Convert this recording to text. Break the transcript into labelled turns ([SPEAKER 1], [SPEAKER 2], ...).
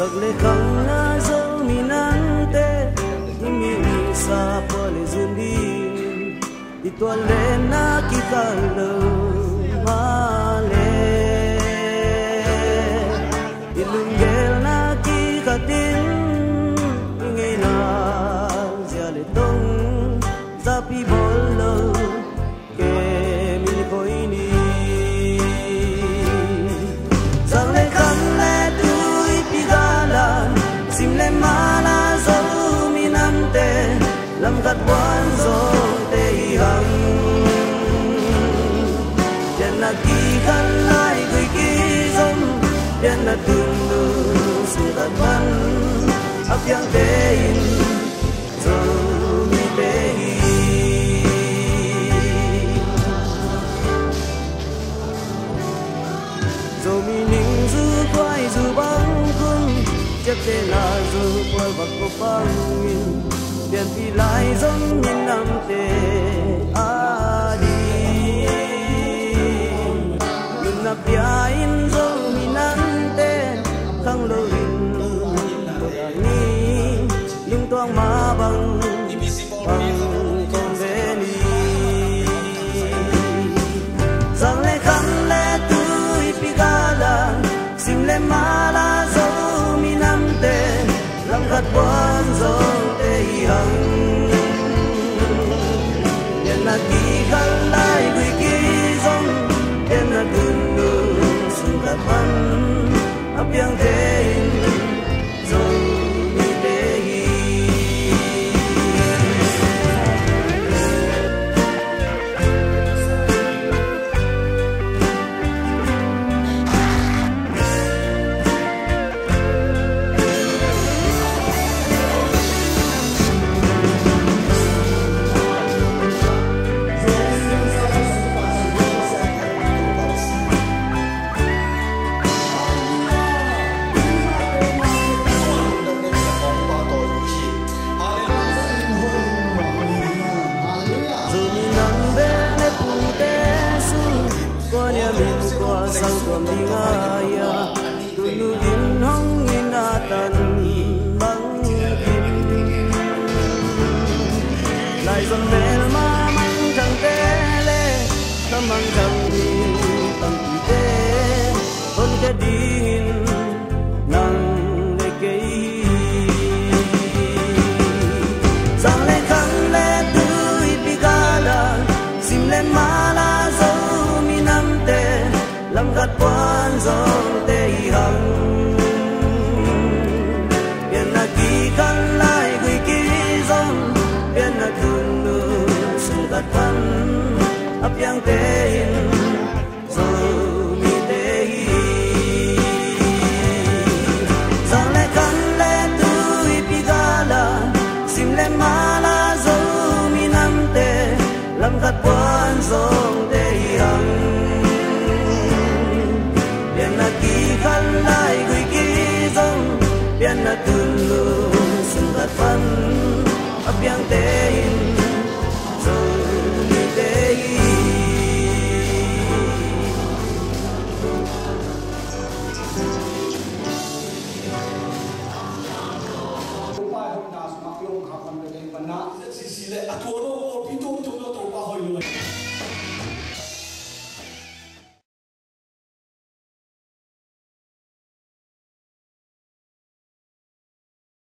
[SPEAKER 1] Sagle kang nazo minante Himi sa pole zundin Ito alena kikalo male Ilunggel na kikatin Ingay na sialitong Zapi bolo Ke miliko ini Sagle kang letu'y pigalan Simle mana zo minante Lamkat buwan zo tehihang Yan nagkikalay ko'y kizom Yan natundu surat man Apyang tehin zo mitehi Zo mining zu quay zu băng kun Chắc thế là zu quay bạc cô băng Biển thì lại giống nhìn năm tê đi Yun na piyain zo minante Kang lo in Kodani Yung tuang mabang Pang konveni Sang le kang le tu'y pigalan Simle mala zo minante Langkat buwan zo tehihang Yan nagkikalay ko'y kizom Yan natundu sungkapan Apyang tehin zo mitehi Sang tuam dingaya Tunugin hong inatan Bangkin Lai zon mel mamang chang tele Kamang chang ni pangkite Hon ke din Nang lekei Sang le kang le tu'y pigalan Simle mala zo minamte Lamkat buwan zong tehihang Yan nagkikalay ko'y kizom Yan natundu sukat pan Apyang tehin zo mitehi Sang le kang le tu'y pigalan Simle mala zo minamte Lamkat buwan zong tehihang Yan nagkikalay ko'y kizom Yan natundu sungkat pan Apyang tehin zo mitehi